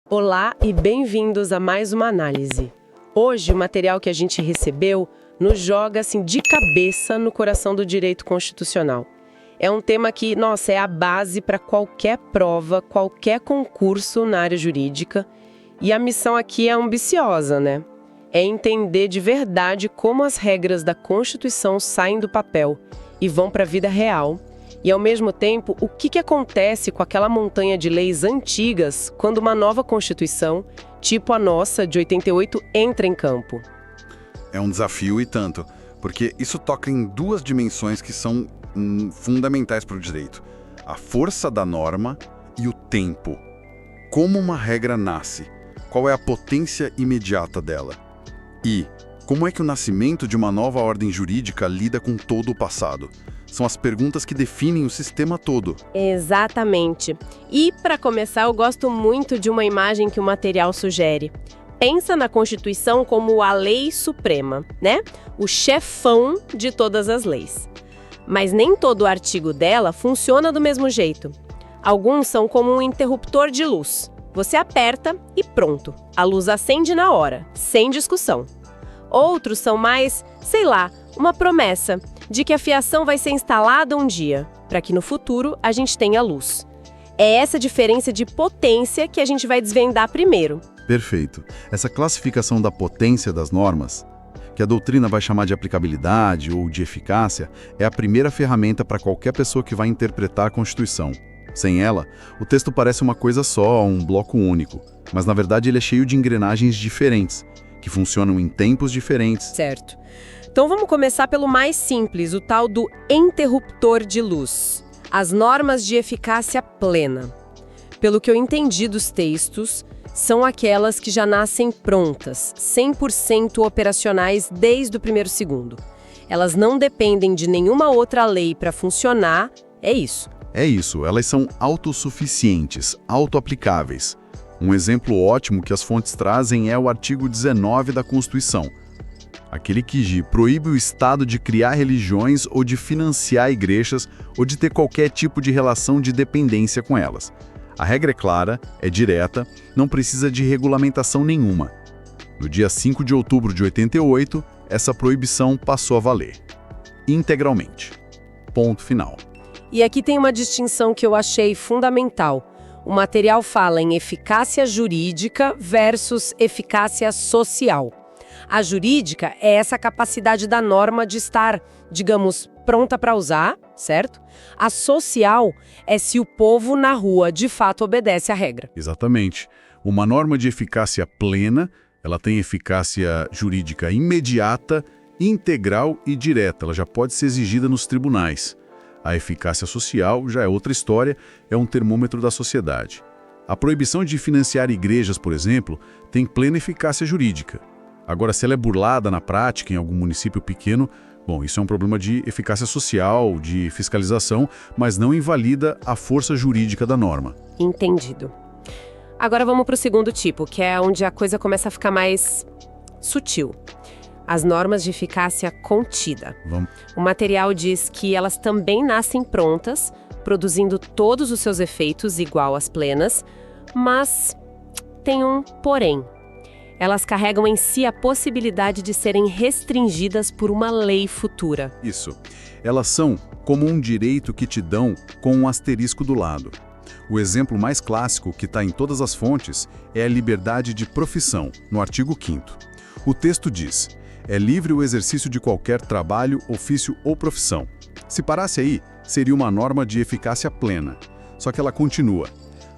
Olá e bem-vindos a mais uma análise. Hoje, o material que a gente recebeu nos joga assim de cabeça no coração do direito constitucional. É um tema que, nossa, é a base para qualquer prova, qualquer concurso na área jurídica. E a missão aqui é ambiciosa, né? É entender de verdade como as regras da Constituição saem do papel e vão para a vida real. E, ao mesmo tempo, o que acontece com aquela montanha de leis antigas quando uma nova Constituição, tipo a nossa, de 88, entra em campo? É um desafio e tanto, porque isso toca em duas dimensões que são fundamentais para o direito. A força da norma e o tempo. Como uma regra nasce? Qual é a potência imediata dela? E como é que o nascimento de uma nova ordem jurídica lida com todo o passado? São as perguntas que definem o sistema todo. Exatamente. E, para começar, eu gosto muito de uma imagem que o material sugere. Pensa na Constituição como a lei suprema, né? O chefão de todas as leis. Mas nem todo artigo dela funciona do mesmo jeito. Alguns são como um interruptor de luz. Você aperta e pronto. A luz acende na hora, sem discussão. Outros são mais, sei lá, uma promessa de que a fiação vai ser instalada um dia, para que no futuro a gente tenha luz. É essa diferença de potência que a gente vai desvendar primeiro. Perfeito. Essa classificação da potência das normas, que a doutrina vai chamar de aplicabilidade ou de eficácia, é a primeira ferramenta para qualquer pessoa que vai interpretar a Constituição. Sem ela, o texto parece uma coisa só, um bloco único, mas na verdade ele é cheio de engrenagens diferentes, que funcionam em tempos diferentes. Certo. Então vamos começar pelo mais simples, o tal do interruptor de luz. As normas de eficácia plena. Pelo que eu entendi dos textos, são aquelas que já nascem prontas, 100% operacionais desde o primeiro segundo. Elas não dependem de nenhuma outra lei para funcionar, é isso. É isso, elas são autossuficientes, autoaplicáveis. Um exemplo ótimo que as fontes trazem é o artigo 19 da Constituição. Aquele que proíbe o Estado de criar religiões ou de financiar igrejas ou de ter qualquer tipo de relação de dependência com elas. A regra é clara, é direta, não precisa de regulamentação nenhuma. No dia 5 de outubro de 88, essa proibição passou a valer. Integralmente. Ponto final. E aqui tem uma distinção que eu achei fundamental. O material fala em eficácia jurídica versus eficácia social. A jurídica é essa capacidade da norma de estar, digamos, pronta para usar, certo? A social é se o povo na rua de fato obedece à regra. Exatamente. Uma norma de eficácia plena, ela tem eficácia jurídica imediata, integral e direta. Ela já pode ser exigida nos tribunais. A eficácia social já é outra história, é um termômetro da sociedade. A proibição de financiar igrejas, por exemplo, tem plena eficácia jurídica. Agora, se ela é burlada na prática em algum município pequeno, bom, isso é um problema de eficácia social, de fiscalização, mas não invalida a força jurídica da norma. Entendido. Agora vamos para o segundo tipo, que é onde a coisa começa a ficar mais sutil. As normas de eficácia contida. Vamos. O material diz que elas também nascem prontas, produzindo todos os seus efeitos igual às plenas, mas tem um porém. Elas carregam em si a possibilidade de serem restringidas por uma lei futura. Isso. Elas são como um direito que te dão com um asterisco do lado. O exemplo mais clássico, que está em todas as fontes, é a liberdade de profissão, no artigo 5º. O texto diz: é livre o exercício de qualquer trabalho, ofício ou profissão. Se parasse aí, seria uma norma de eficácia plena. Só que ela continua: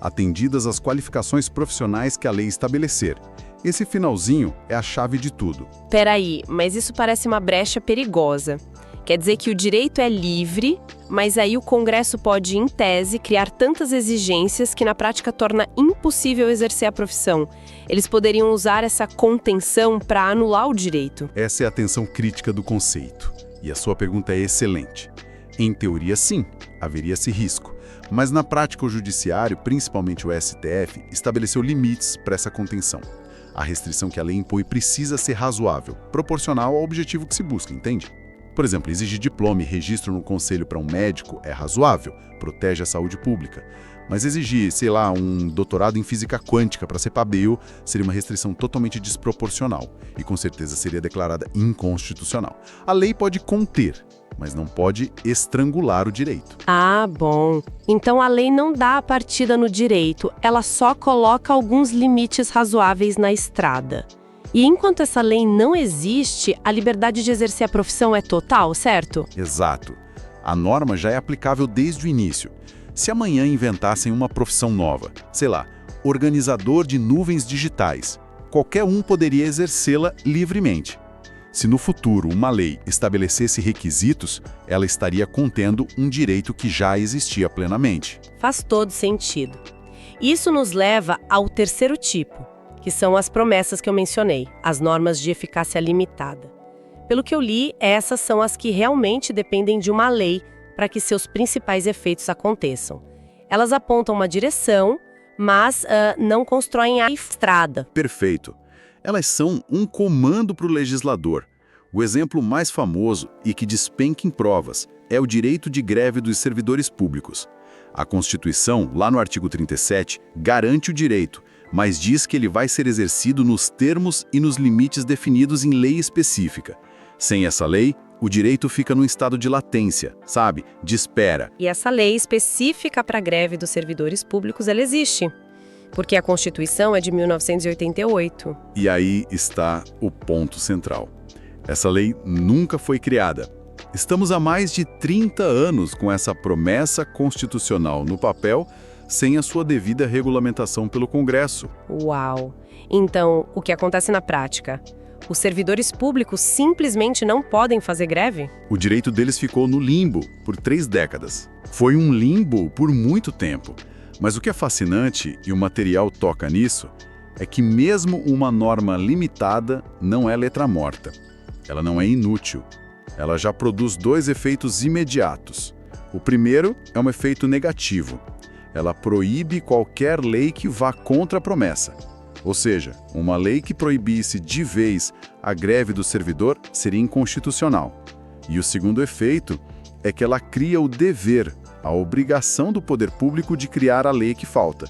atendidas as qualificações profissionais que a lei estabelecer. Esse finalzinho é a chave de tudo. Peraí, mas isso parece uma brecha perigosa. Quer dizer que o direito é livre, mas aí o Congresso pode, em tese, criar tantas exigências que na prática torna impossível exercer a profissão. Eles poderiam usar essa contenção para anular o direito. Essa é a tensão crítica do conceito. E a sua pergunta é excelente. Em teoria, sim, haveria esse risco. Mas na prática, o Judiciário, principalmente o STF, estabeleceu limites para essa contenção. A restrição que a lei impõe precisa ser razoável, proporcional ao objetivo que se busca, entende? Por exemplo, exigir diploma e registro no conselho para um médico é razoável, protege a saúde pública. Mas exigir, sei lá, um doutorado em física quântica para ser pabeu seria uma restrição totalmente desproporcional e com certeza seria declarada inconstitucional. A lei pode conter, mas não pode estrangular o direito. Ah, bom. Então a lei não dá a partida no direito, ela só coloca alguns limites razoáveis na estrada. E enquanto essa lei não existe, a liberdade de exercer a profissão é total, certo? Exato. A norma já é aplicável desde o início. Se amanhã inventassem uma profissão nova, sei lá, organizador de nuvens digitais, qualquer um poderia exercê-la livremente. Se no futuro uma lei estabelecesse requisitos, ela estaria contendo um direito que já existia plenamente. Faz todo sentido. Isso nos leva ao terceiro tipo, que são as promessas que eu mencionei, as normas de eficácia limitada. Pelo que eu li, essas são as que realmente dependem de uma lei para que seus principais efeitos aconteçam. Elas apontam uma direção, mas não constroem a estrada. Perfeito. Elas são um comando para o legislador. O exemplo mais famoso e que despenca em provas é o direito de greve dos servidores públicos. A Constituição, lá no artigo 37, garante o direito, mas diz que ele vai ser exercido nos termos e nos limites definidos em lei específica. Sem essa lei, o direito fica num estado de latência, sabe? De espera. E essa lei específica para a greve dos servidores públicos, ela existe, porque a Constituição é de 1988. E aí está o ponto central. Essa lei nunca foi criada. Estamos há mais de 30 anos com essa promessa constitucional no papel, sem a sua devida regulamentação pelo Congresso. Uau! Então, o que acontece na prática? Os servidores públicos simplesmente não podem fazer greve? O direito deles ficou no limbo por 3 décadas. Foi um limbo por muito tempo. Mas o que é fascinante, e o material toca nisso, é que mesmo uma norma limitada não é letra morta. Ela não é inútil. Ela já produz 2 efeitos imediatos. O primeiro é um efeito negativo. Ela proíbe qualquer lei que vá contra a promessa. Ou seja, uma lei que proibisse de vez a greve do servidor seria inconstitucional. E o segundo efeito é que ela cria o dever, a obrigação do poder público de criar a lei que falta.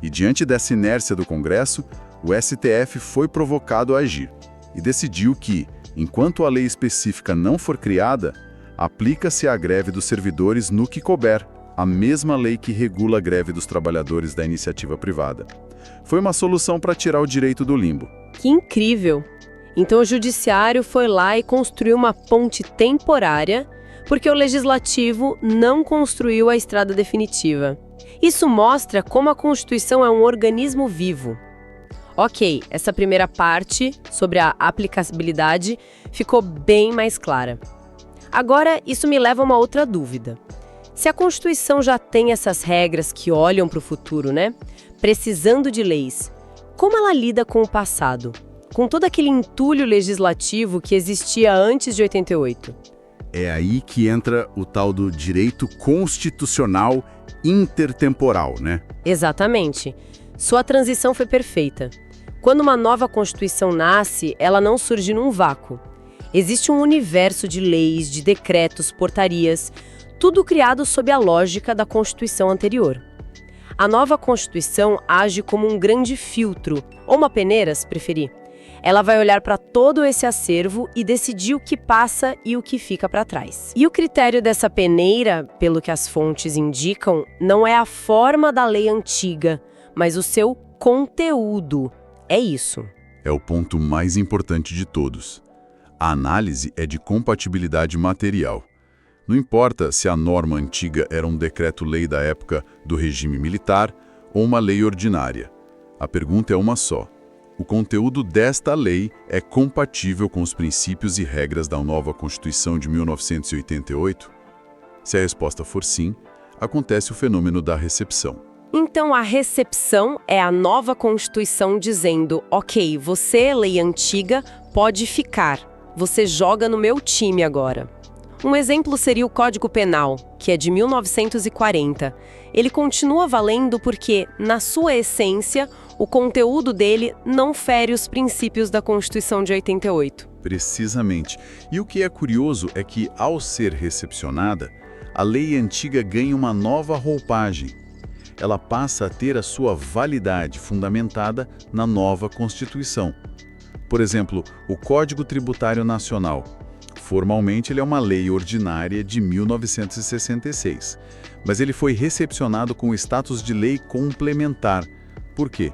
E diante dessa inércia do Congresso, o STF foi provocado a agir e decidiu que, enquanto a lei específica não for criada, aplica-se a greve dos servidores no que couber, a mesma lei que regula a greve dos trabalhadores da iniciativa privada. Foi uma solução para tirar o direito do limbo. Que incrível! Então o judiciário foi lá e construiu uma ponte temporária, porque o legislativo não construiu a estrada definitiva. Isso mostra como a Constituição é um organismo vivo. Ok, essa primeira parte, sobre a aplicabilidade, ficou bem mais clara. Agora, isso me leva a uma outra dúvida. Se a Constituição já tem essas regras que olham para o futuro, né? Precisando de leis, como ela lida com o passado? Com todo aquele entulho legislativo que existia antes de 88? É aí que entra o tal do direito constitucional intertemporal, né? Exatamente. Sua transição foi perfeita. Quando uma nova Constituição nasce, ela não surge num vácuo. Existe um universo de leis, de decretos, portarias, tudo criado sob a lógica da Constituição anterior. A nova Constituição age como um grande filtro, ou uma peneira, se preferir. Ela vai olhar para todo esse acervo e decidir o que passa e o que fica para trás. E o critério dessa peneira, pelo que as fontes indicam, não é a forma da lei antiga, mas o seu conteúdo. É isso. É o ponto mais importante de todos. A análise é de compatibilidade material. Não importa se a norma antiga era um decreto-lei da época do regime militar ou uma lei ordinária. A pergunta é uma só. O conteúdo desta lei é compatível com os princípios e regras da nova Constituição de 1988? Se a resposta for sim, acontece o fenômeno da recepção. Então, a recepção é a nova Constituição dizendo: ok, você, lei antiga, pode ficar. Você joga no meu time agora. Um exemplo seria o Código Penal, que é de 1940. Ele continua valendo porque, na sua essência, O conteúdo dele não fere os princípios da Constituição de 88. Precisamente. E o que é curioso é que, ao ser recepcionada, a lei antiga ganha uma nova roupagem. Ela passa a ter a sua validade fundamentada na nova Constituição. Por exemplo, o Código Tributário Nacional. Formalmente, ele é uma lei ordinária de 1966, mas ele foi recepcionado com o status de lei complementar. Por quê?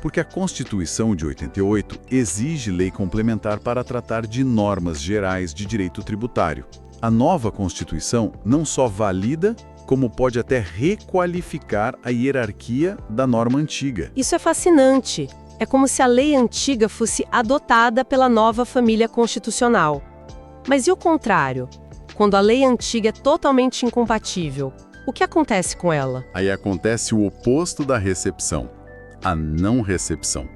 Porque a Constituição de 88 exige lei complementar para tratar de normas gerais de direito tributário. A nova Constituição não só valida, como pode até requalificar a hierarquia da norma antiga. Isso é fascinante. É como se a lei antiga fosse adotada pela nova família constitucional. Mas e o contrário? Quando a lei antiga é totalmente incompatível, o que acontece com ela? Aí acontece o oposto da recepção, a não recepção.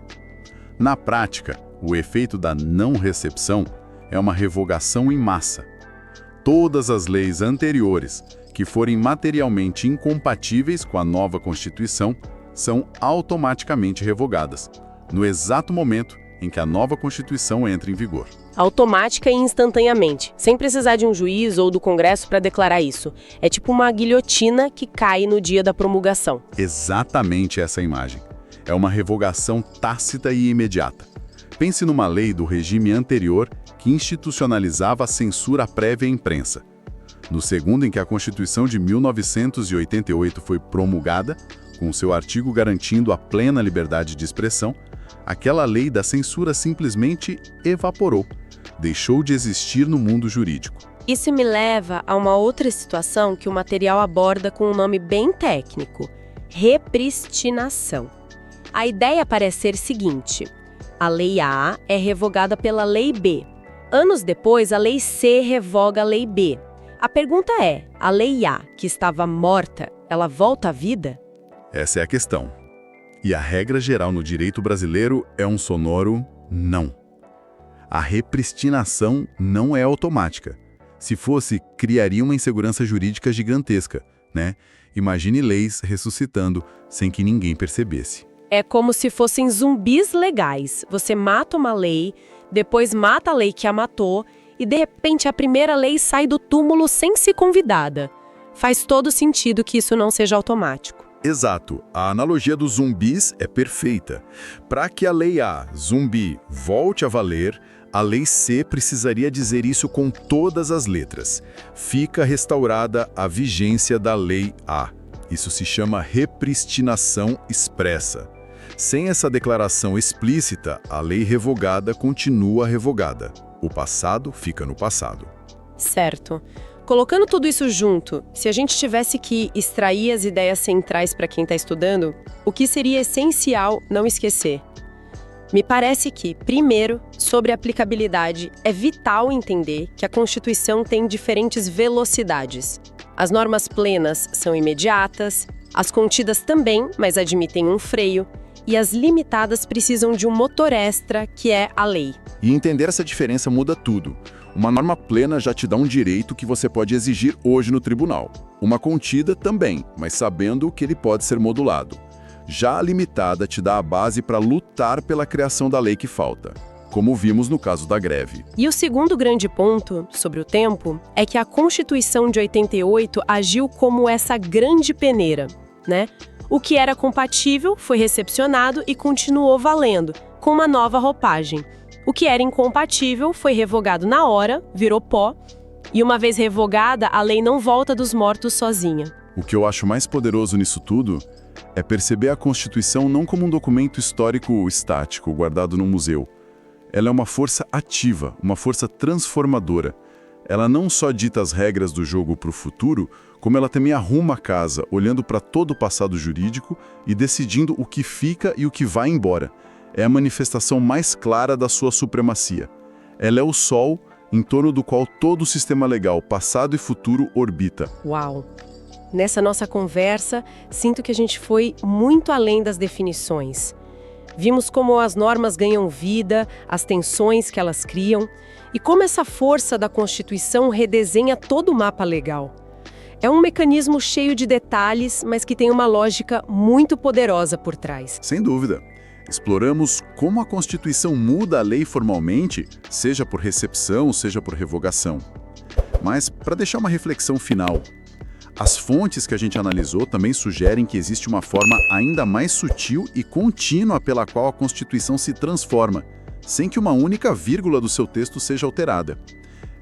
Na prática, o efeito da não recepção é uma revogação em massa. Todas as leis anteriores que forem materialmente incompatíveis com a nova Constituição são automaticamente revogadas, no exato momento em que a nova Constituição entra em vigor. Automática e instantaneamente, sem precisar de um juiz ou do Congresso para declarar isso. É tipo uma guilhotina que cai no dia da promulgação. Exatamente essa imagem. É uma revogação tácita e imediata. Pense numa lei do regime anterior que institucionalizava a censura prévia à imprensa. No segundo em que a Constituição de 1988 foi promulgada, com seu artigo garantindo a plena liberdade de expressão, aquela lei da censura simplesmente evaporou, deixou de existir no mundo jurídico. Isso me leva a uma outra situação que o material aborda com um nome bem técnico: repristinação. A ideia parece ser seguinte: a Lei A é revogada pela Lei B. Anos depois, a Lei C revoga a Lei B. A pergunta é, a Lei A, que estava morta, ela volta à vida? Essa é a questão. E a regra geral no direito brasileiro é um sonoro não. A repristinação não é automática. Se fosse, criaria uma insegurança jurídica gigantesca, né? Imagine leis ressuscitando sem que ninguém percebesse. É como se fossem zumbis legais. Você mata uma lei, depois mata a lei que a matou, e de repente a primeira lei sai do túmulo sem ser convidada. Faz todo sentido que isso não seja automático. Exato. A analogia dos zumbis é perfeita. Para que a Lei A, zumbi, volte a valer, a Lei C precisaria dizer isso com todas as letras. Fica restaurada a vigência da Lei A. Isso se chama repristinação expressa. Sem essa declaração explícita, a lei revogada continua revogada. O passado fica no passado. Certo. Colocando tudo isso junto, se a gente tivesse que extrair as ideias centrais para quem está estudando, o que seria essencial não esquecer? Me parece que, primeiro, sobre aplicabilidade, é vital entender que a Constituição tem diferentes velocidades. As normas plenas são imediatas, as contidas também, mas admitem um freio, e as limitadas precisam de um motor extra, que é a lei. E entender essa diferença muda tudo. Uma norma plena já te dá um direito que você pode exigir hoje no tribunal. Uma contida também, mas sabendo que ele pode ser modulado. Já a limitada te dá a base para lutar pela criação da lei que falta, como vimos no caso da greve. E o segundo grande ponto, sobre o tempo, é que a Constituição de 88 agiu como essa grande peneira, né? O que era compatível foi recepcionado e continuou valendo, com uma nova roupagem. O que era incompatível foi revogado na hora, virou pó, e uma vez revogada, a lei não volta dos mortos sozinha. O que eu acho mais poderoso nisso tudo é perceber a Constituição não como um documento histórico estático guardado num museu. Ela é uma força ativa, uma força transformadora. Ela não só dita as regras do jogo para o futuro, como ela também arruma a casa, olhando para todo o passado jurídico e decidindo o que fica e o que vai embora. É a manifestação mais clara da sua supremacia. Ela é o sol em torno do qual todo o sistema legal, passado e futuro, orbita. Uau! Nessa nossa conversa, sinto que a gente foi muito além das definições. Vimos como as normas ganham vida, as tensões que elas criam, e como essa força da Constituição redesenha todo o mapa legal. É um mecanismo cheio de detalhes, mas que tem uma lógica muito poderosa por trás. Sem dúvida. Exploramos como a Constituição muda a lei formalmente, seja por recepção, seja por revogação. Mas, para deixar uma reflexão final, as fontes que a gente analisou também sugerem que existe uma forma ainda mais sutil e contínua pela qual a Constituição se transforma, sem que uma única vírgula do seu texto seja alterada.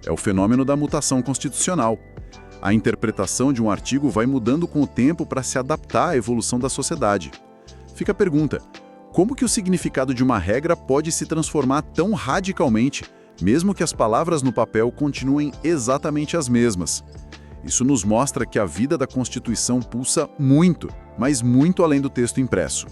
É o fenômeno da mutação constitucional. A interpretação de um artigo vai mudando com o tempo para se adaptar à evolução da sociedade. Fica a pergunta: como que o significado de uma regra pode se transformar tão radicalmente, mesmo que as palavras no papel continuem exatamente as mesmas? Isso nos mostra que a vida da Constituição pulsa muito, mas muito além do texto impresso.